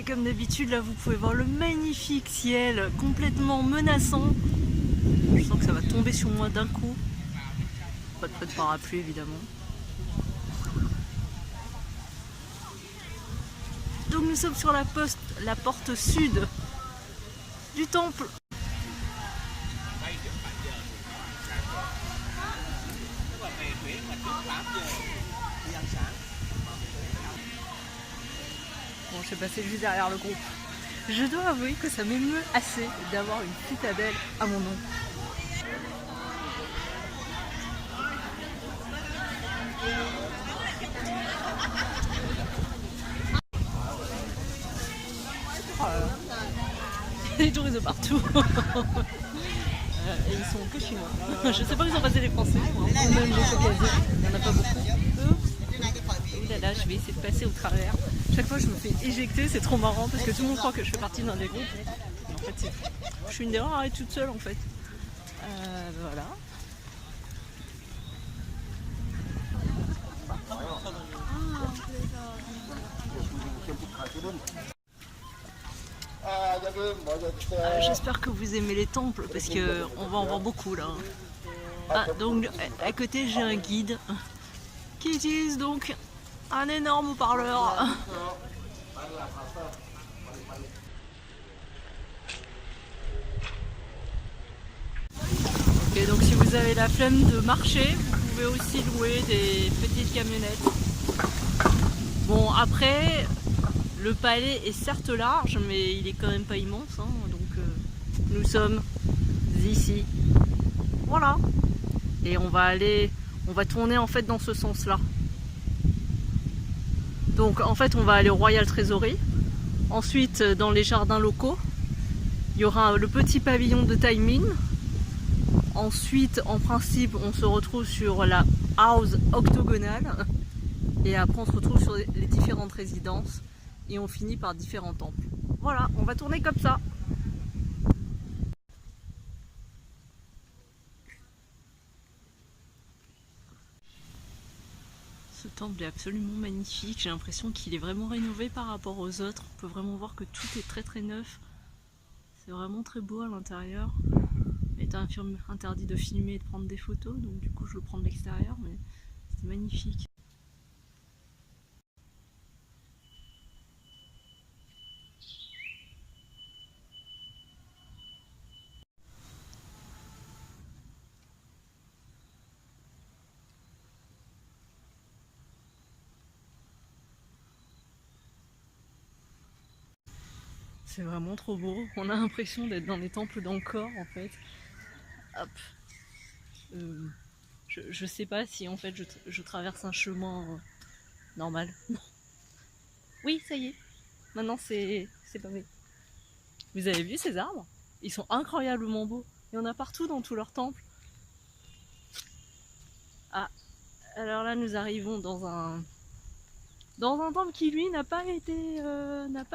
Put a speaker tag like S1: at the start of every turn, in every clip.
S1: Comme d'habitude, là vous pouvez voir le magnifique ciel complètement menaçant. Je sens que ça va tomber sur moi d'un coup. Pas de parapluie évidemment. Donc nous sommes sur la porte sud du temple. Bon, je vais passer juste derrière le groupe. Je dois avouer que ça m'émeut assez d'avoir une citadelle à mon nom. Oh là là. Il y a des touristes de partout. Et ils sont que chinois. Je sais pas où ils ont passé les Français. Même les Caucasiens. Il n'y en a pas beaucoup. Ouh là là, je vais essayer de passer au travers. Chaque fois je me fais éjecter, c'est trop marrant parce que tout le monde croit que je fais partie d'un des groupes. Mais en fait, je suis une des rares à être toute seule en fait. Voilà. J'espère que vous aimez les temples parce qu'on va en voir beaucoup là. Ah, donc à côté j'ai un guide qui utilise donc un énorme haut-parleur. Ok, donc si vous avez la flemme de marcher, vous pouvez aussi louer des petites camionnettes. Bon, après, le palais est certes large, mais il est quand même pas immense, hein, donc nous sommes ici. Voilà. Et on va tourner en fait dans ce sens-là. Donc en fait, on va aller au Royal Treasury. Ensuite, dans les jardins locaux, il y aura le petit pavillon de Tai Min. Ensuite, en principe, on se retrouve sur la house octogonale. Et après, on se retrouve sur les différentes résidences. Et on finit par différents temples. Voilà, on va tourner comme ça. Ce temple est absolument magnifique. J'ai l'impression qu'il est vraiment rénové par rapport aux autres. On peut vraiment voir que tout est très très neuf. C'est vraiment très beau à l'intérieur. Il est interdit de filmer et de prendre des photos, donc du coup je le prends de l'extérieur, mais c'est magnifique. C'est vraiment trop beau. On a l'impression d'être dans les temples d'Angkor en fait. Hop. Je sais pas si en fait je traverse un chemin normal. Oui, ça y est. Maintenant c'est pavé. Vous avez vu ces arbres? Ils sont incroyablement beaux. Il y en a partout dans tous leurs temples. Ah, alors là nous arrivons dans un temple qui lui n'a pas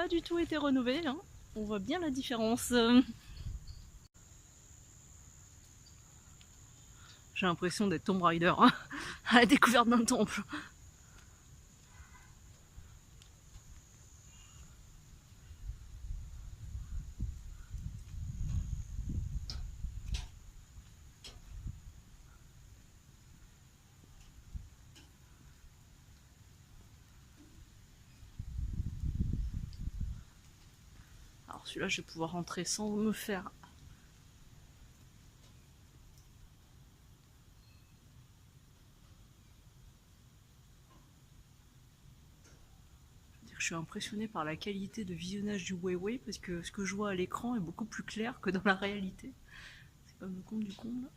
S1: du tout été rénové. Hein. On voit bien la différence. J'ai l'impression d'être Tomb Raider hein, à la découverte d'un temple. Alors celui-là, je vais pouvoir rentrer sans me faire... Je suis impressionnée par la qualité de visionnage du Weiwei parce que ce que je vois à l'écran est beaucoup plus clair que dans la réalité. C'est comme le comble du comble.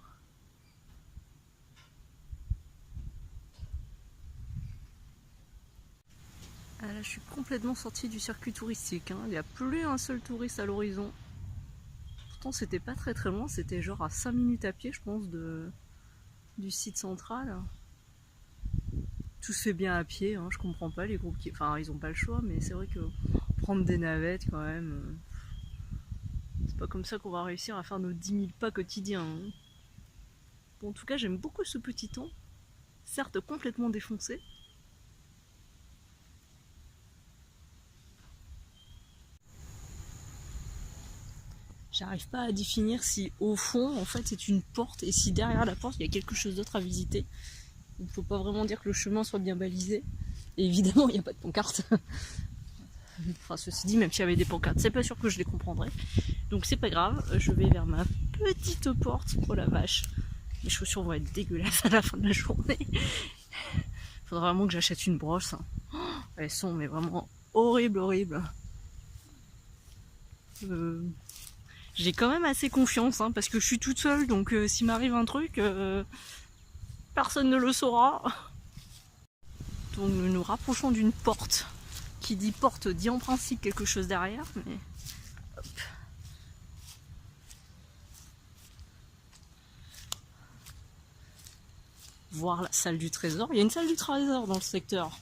S1: Ah là, je suis complètement sortie du circuit touristique. Hein. Il n'y a plus un seul touriste à l'horizon. Pourtant, c'était pas très très loin. C'était genre à 5 minutes à pied, je pense, du site central. Tout se fait bien à pied. Hein. Je comprends pas les groupes qui... Enfin, ils ont pas le choix, mais c'est vrai que prendre des navettes quand même... C'est pas comme ça qu'on va réussir à faire nos 10 000 pas quotidiens. Hein. Bon, en tout cas, j'aime beaucoup ce petit temps. Certes, complètement défoncé. J'arrive pas à définir si au fond, en fait, c'est une porte et si derrière la porte, il y a quelque chose d'autre à visiter. Il ne faut pas vraiment dire que le chemin soit bien balisé. Et évidemment, il n'y a pas de pancarte. Enfin, ceci dit, même s'il y avait des pancartes, c'est pas sûr que je les comprendrais. Donc c'est pas grave, je vais vers ma petite porte. Oh la vache, mes chaussures vont être dégueulasses à la fin de la journée. Faudra vraiment que j'achète une brosse. Elles sont mais vraiment horribles, horribles. J'ai quand même assez confiance hein, parce que je suis toute seule, donc s'il m'arrive un truc, personne ne le saura. Donc nous nous rapprochons d'une porte. Qui dit porte dit en principe quelque chose derrière, mais hop. Voir la salle du trésor. Il y a une salle du trésor dans le secteur.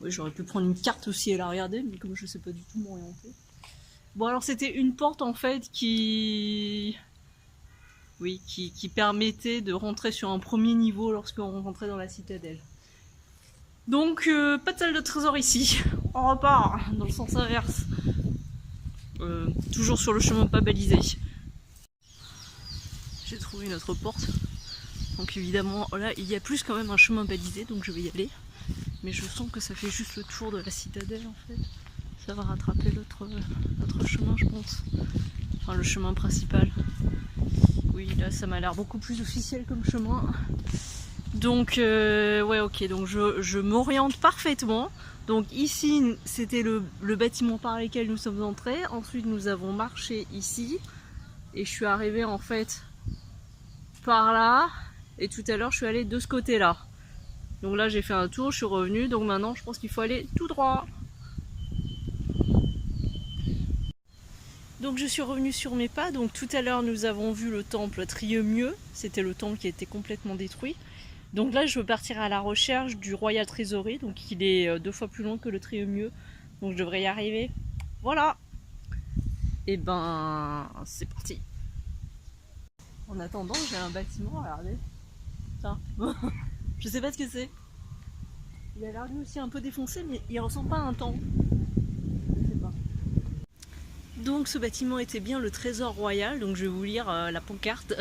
S1: Oui, j'aurais pu prendre une carte aussi et la regarder, mais comme je sais pas du tout m'orienter. Bon, alors c'était une porte en fait qui permettait de rentrer sur un premier niveau lorsqu'on rentrait dans la citadelle. Donc, pas de salle de trésor ici. On repart dans le sens inverse. Toujours sur le chemin pas balisé. J'ai trouvé une autre porte. Donc évidemment, là, il y a plus quand même un chemin balisé, donc je vais y aller. Mais je sens que ça fait juste le tour de la citadelle en fait. Ça va rattraper l'autre chemin, je pense. Enfin, le chemin principal. Oui, là, ça m'a l'air beaucoup plus officiel comme chemin. Donc, ouais, ok, donc je m'oriente parfaitement. Donc ici, c'était le bâtiment par lequel nous sommes entrés. Ensuite, nous avons marché ici. Et je suis arrivée en fait par là. Et tout à l'heure, je suis allée de ce côté-là. Donc là, j'ai fait un tour, je suis revenue. Donc maintenant, je pense qu'il faut aller tout droit. Donc je suis revenue sur mes pas. Donc tout à l'heure, nous avons vu le temple Trieumieux. C'était le temple qui a été complètement détruit. Donc là, je veux partir à la recherche du Royal Treasury. Donc il est 2 fois plus loin que le Trieumieux. Donc je devrais y arriver. Voilà. Et ben, c'est parti. En attendant, j'ai un bâtiment, regardez. Tiens. Je sais pas ce que c'est. Il a l'air lui aussi un peu défoncé, mais il ressemble pas à un temple. Je sais pas. Donc ce bâtiment était bien le Trésor Royal, donc je vais vous lire la pancarte.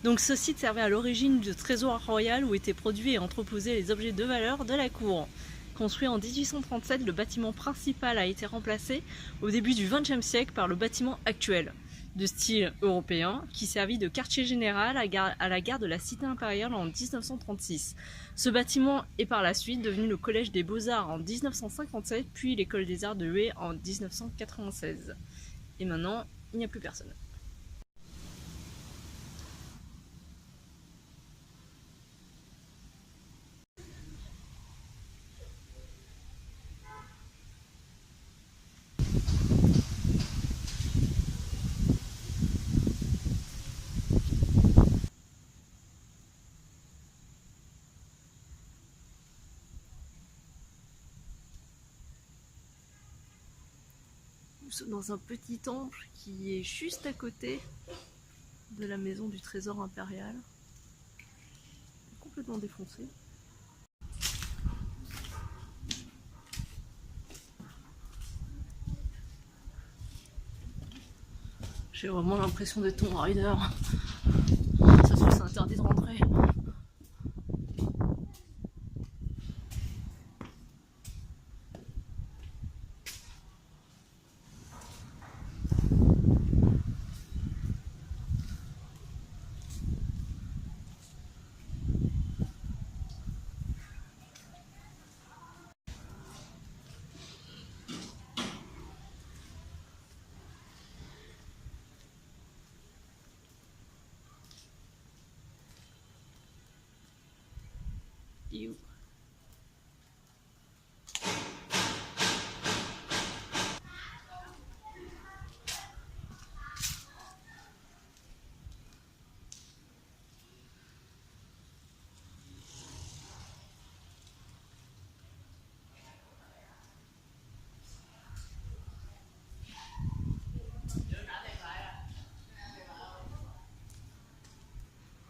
S1: Donc ce site servait à l'origine du Trésor Royal où étaient produits et entreposés les objets de valeur de la cour. Construit en 1837, le bâtiment principal a été remplacé au début du XXe siècle par le bâtiment actuel, de style européen, qui servit de quartier général à la gare de la Cité impériale en 1936. Ce bâtiment est par la suite devenu le Collège des Beaux-Arts en 1957, puis l'École des Arts de Hué en 1996. Et maintenant, il n'y a plus personne. Nous sommes dans un petit temple qui est juste à côté de la maison du trésor impérial. Complètement défoncé. J'ai vraiment l'impression d'être Tomb Raider. Ça se trouve, c'est interdit de rentrer. You.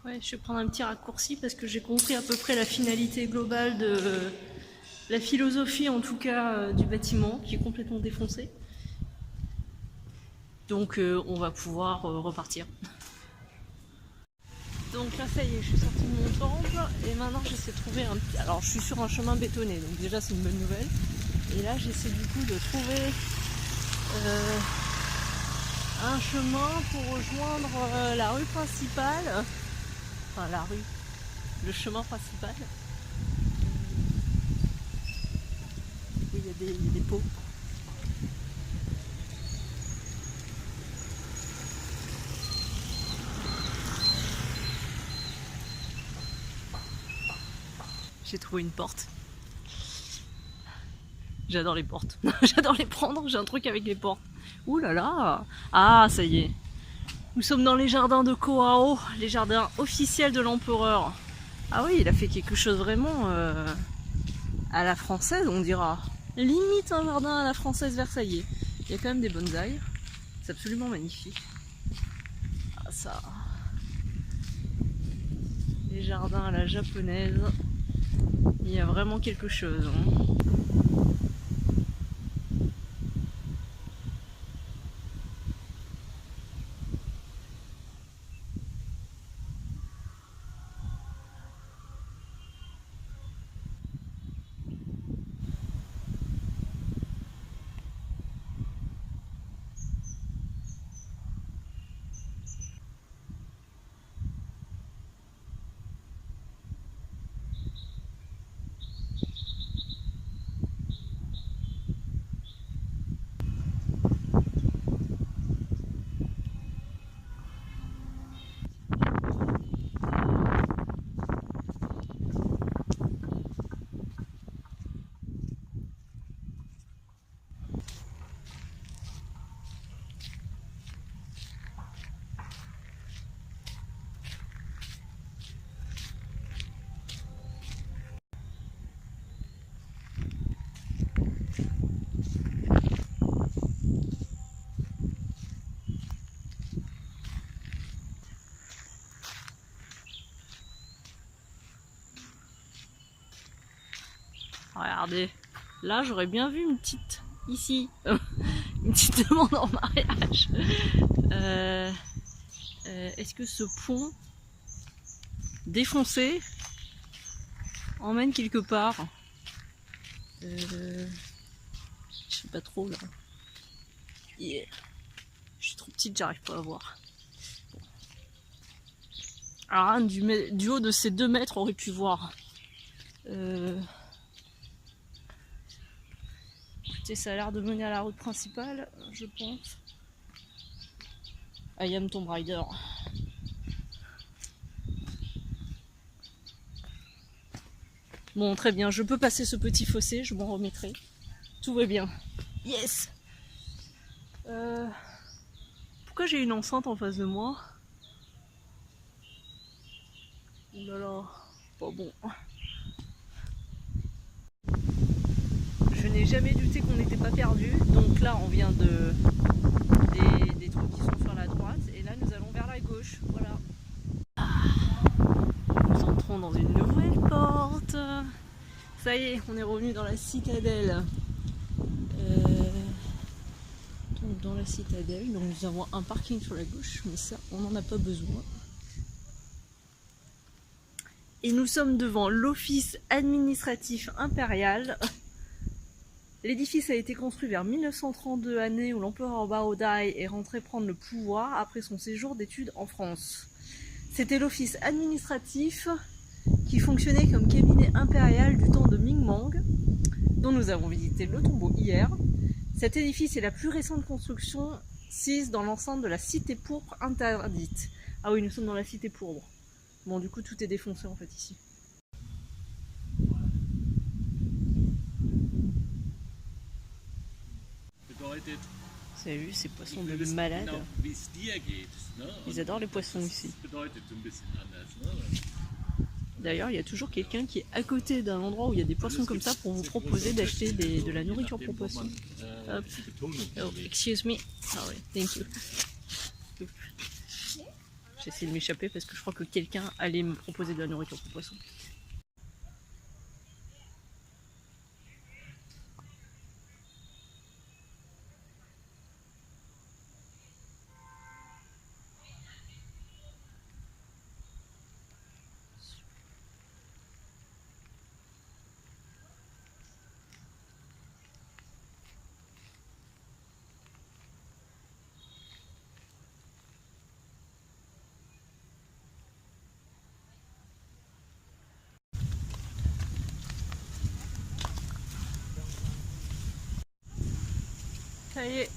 S1: Ouais, je vais prendre un petit raccourci parce que j'ai compris à peu près la finalité globale de la philosophie en tout cas du bâtiment qui est complètement défoncé. Donc on va pouvoir repartir. Donc là ça y est, je suis sortie de mon temple et maintenant j'essaie de trouver un petit... Alors je suis sur un chemin bétonné, donc déjà c'est une bonne nouvelle. Et là j'essaie du coup de trouver un chemin pour rejoindre la rue principale. Enfin la rue, le chemin principal. Oui, il y a des pots. J'ai trouvé une porte. J'adore les portes. J'adore les prendre, j'ai un truc avec les portes. Ouh là là. Ah, ça y est. Nous sommes dans les jardins de Koao, les jardins officiels de l'empereur. Ah oui, il a fait quelque chose vraiment à la française, on dira. Limite un jardin à la française versaillais. Il y a quand même des bonsaïs. C'est absolument magnifique. Ah ça. Les jardins à la japonaise. Il y a vraiment quelque chose. Hein. Regardez, là j'aurais bien vu une petite, ici, une petite demande en mariage. Est-ce que ce pont défoncé emmène quelque part? Je sais pas trop là. Yeah. Je suis trop petite, j'arrive pas à voir. Bon. Alors du haut de ces 2 mètres, on aurait pu voir. Écoutez, ça a l'air de mener à la route principale, je pense. I am Tomb Raider. Bon, très bien, je peux passer ce petit fossé, je m'en remettrai. Tout va bien. Yes. Pourquoi j'ai une enceinte en face de moi? Oh là là, pas bon. Je n'ai jamais douté qu'on n'était pas perdu. Donc là, on vient des trucs qui sont sur la droite. Et là, nous allons vers la gauche. Voilà. Ah, nous entrons dans une nouvelle porte. Ça y est, on est revenu dans la citadelle. Donc dans la citadelle, donc nous avons un parking sur la gauche, mais ça, on n'en a pas besoin. Et nous sommes devant l'office administratif impérial. L'édifice a été construit vers 1932, année où l'empereur Barodai est rentré prendre le pouvoir après son séjour d'études en France. C'était l'office administratif qui fonctionnait comme cabinet impérial du temps de Ming Mang, dont nous avons visité le tombeau hier. Cet édifice est la plus récente construction sise dans l'enceinte de la cité pourpre interdite. Ah oui, nous sommes dans la cité pourpre. Bon, du coup, tout est défoncé en fait ici. Vous avez vu ces poissons de malades? Ils adorent les poissons ici. D'ailleurs, il y a toujours quelqu'un qui est à côté d'un endroit où il y a des poissons comme ça pour vous proposer d'acheter de la nourriture pour poissons. Hop. Oh, excuse me. Sorry, thank you. J'essaie de m'échapper parce que je crois que quelqu'un allait me proposer de la nourriture pour poissons. Ça y est,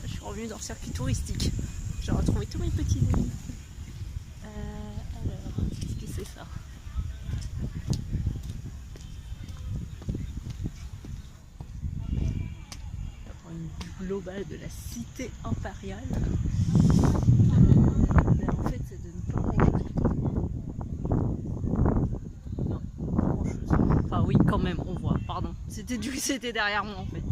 S1: je suis revenue dans le circuit touristique. J'ai retrouvé tous mes petits amis. Alors, qu'est-ce que c'est ça? Une vue globale de la cité impériale. Mais en fait, ça donne pas grand-chose. Non, pas grand-chose. Enfin oui, quand même, on voit, pardon. C'était derrière moi en fait.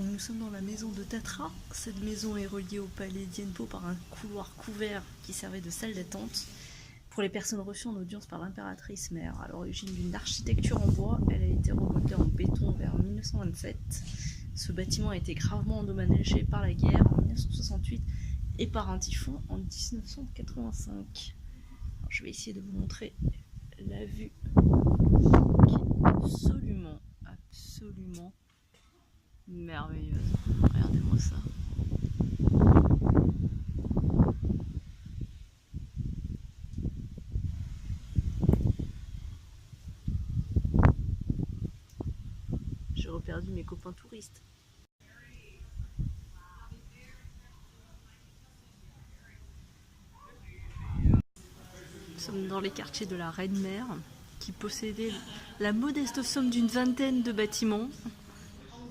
S1: Nous sommes dans la maison de Tatra. Cette maison est reliée au palais d'Yenpo par un couloir couvert qui servait de salle d'attente pour les personnes reçues en audience par l'impératrice mère. À l'origine d'une architecture en bois, elle a été remodelée en béton vers 1927. Ce bâtiment a été gravement endommagé par la guerre en 1968 et par un typhon en 1985. Alors, je vais essayer de vous montrer la vue qui est absolument merveilleuse. Regardez-moi ça. J'ai reperdu mes copains touristes. Nous sommes dans les quartiers de la Reine-Mère qui possédait la modeste somme d'une vingtaine de bâtiments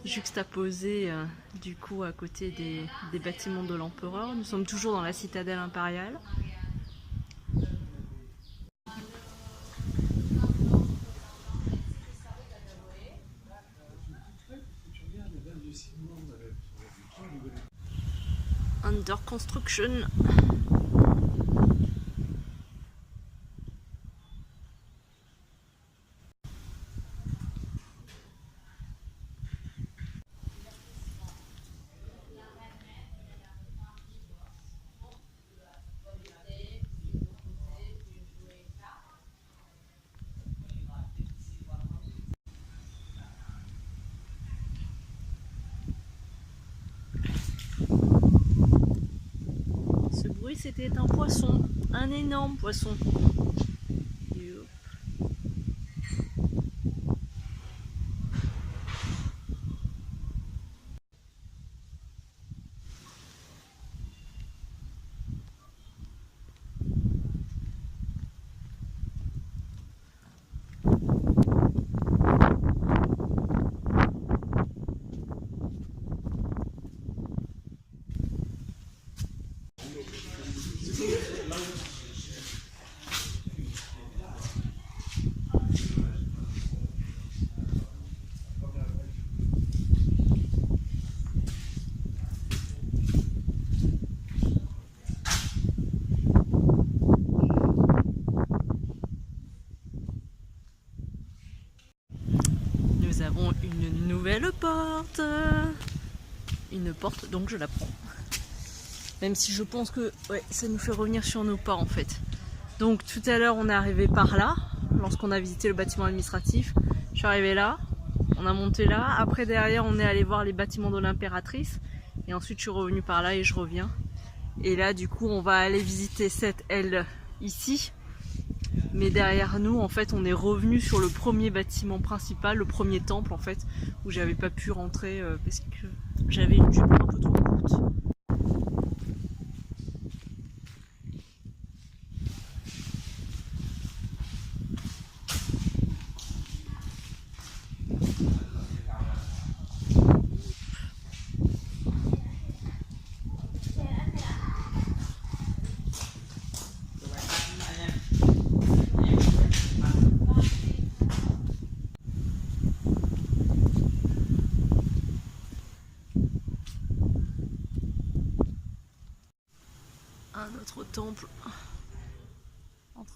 S1: juxtaposés du coup à côté des bâtiments de l'empereur. Nous sommes toujours dans la citadelle impériale. Under construction. Ce bruit, c'était un poisson, un énorme poisson. Nous avons une nouvelle porte. Une porte, donc je la prends. Même si je pense que ouais, ça nous fait revenir sur nos pas en fait. Donc tout à l'heure on est arrivé par là, lorsqu'on a visité le bâtiment administratif. Je suis arrivé là, on a monté là. Après derrière on est allé voir les bâtiments de l'impératrice. Et ensuite je suis revenue par là et je reviens. Et là du coup on va aller visiter cette aile ici. Mais derrière nous, en fait, on est revenu sur le premier bâtiment principal, le premier temple, en fait, où j'avais pas pu rentrer parce que j'avais une jupe un peu trop courte.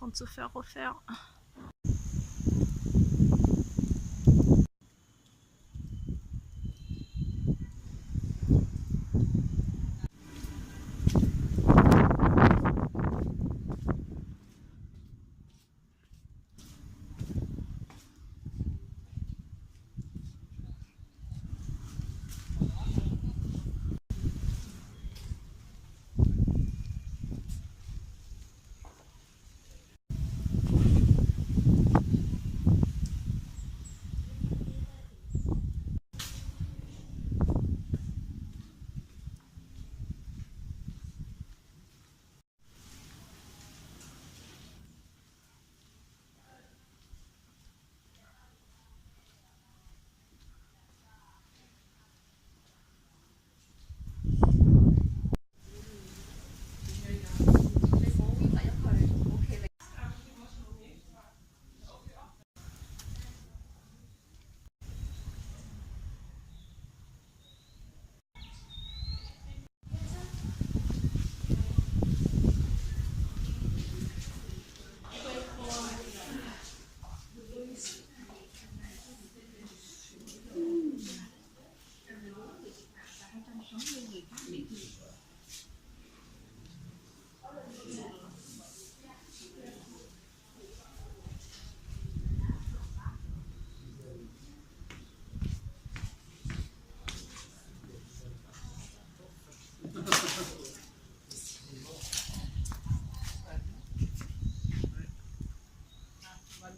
S1: train de se faire refaire.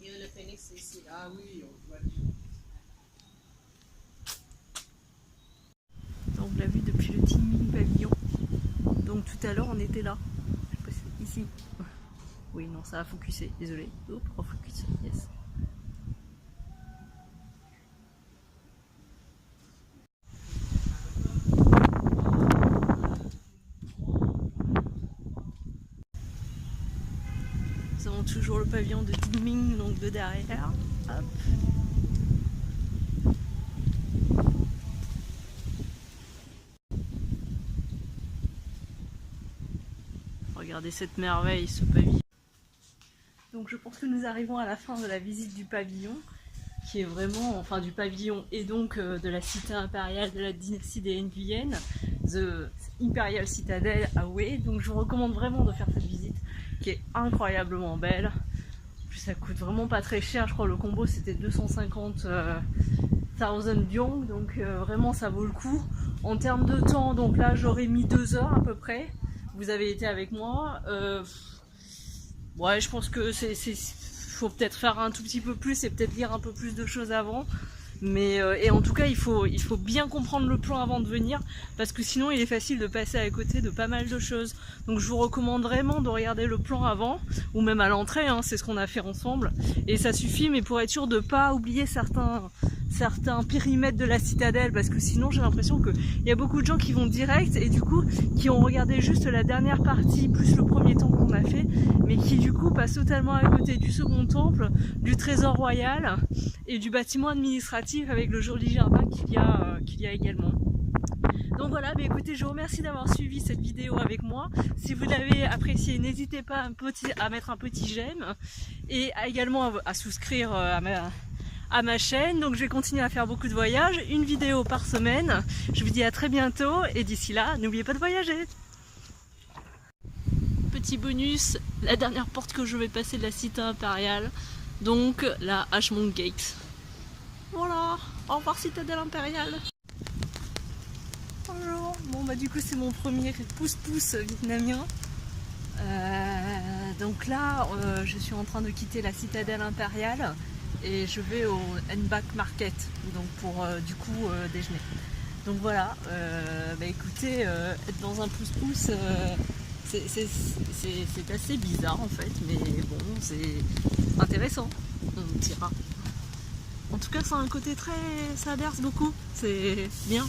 S2: Le phénix ici. Ah oui, on voit.
S1: Donc on l'a vu depuis le teaming pavillon. Donc tout à l'heure on était là. Je sais pas si ici. Oui non ça a focusé, désolé. Hop, refocus, yes. Nous avons toujours le pavillon de teaming donc de derrière. Hop. Regardez cette merveille, ce pavillon. Donc je pense que nous arrivons à la fin de la visite du pavillon, qui est vraiment, enfin du pavillon et donc de la cité impériale de la dynastie des Nguyen, The Imperial Citadel à Hue. Donc je vous recommande vraiment de faire cette visite, qui est incroyablement belle. En plus ça coûte vraiment pas très cher, je crois le combo c'était 250 000 Dong, donc vraiment ça vaut le coup. En termes de temps, donc là j'aurais mis 2 heures à peu près. Vous avez été avec moi. Ouais, je pense que faut peut-être faire un tout petit peu plus et peut-être lire un peu plus de choses avant. Mais et en tout cas, il faut bien comprendre le plan avant de venir, parce que sinon il est facile de passer à côté de pas mal de choses. Donc je vous recommande vraiment de regarder le plan avant, ou même à l'entrée, hein, c'est ce qu'on a fait ensemble. Et ça suffit, mais pour être sûr de pas oublier certains périmètres de la citadelle, parce que sinon j'ai l'impression qu'il y a beaucoup de gens qui vont direct et du coup qui ont regardé juste la dernière partie plus le premier temple qu'on a fait, mais qui du coup passent totalement à côté du second temple, du trésor royal et du bâtiment administratif avec le joli jardin qu'il y a également. Donc voilà, mais écoutez, je vous remercie d'avoir suivi cette vidéo avec moi. Si vous l'avez appréciée, n'hésitez pas à mettre un petit j'aime et également à souscrire à ma chaîne. Donc je vais continuer à faire beaucoup de voyages, une vidéo par semaine. Je vous dis à très bientôt et d'ici là, n'oubliez pas de voyager. Petit bonus, la dernière porte que je vais passer de la cité impériale, donc la Ashmont Gate. Voilà, au revoir citadelle impériale. Bonjour, bon bah du coup c'est mon premier pouce-pouce vietnamien. Donc là je suis en train de quitter la citadelle impériale et je vais au N-Back Market, donc pour du coup déjeuner. Donc voilà, bah écoutez, être dans un pouce-pouce, c'est assez bizarre en fait, mais bon, c'est intéressant, on dira. En tout cas, ça a un côté très... ça berce beaucoup, c'est bien.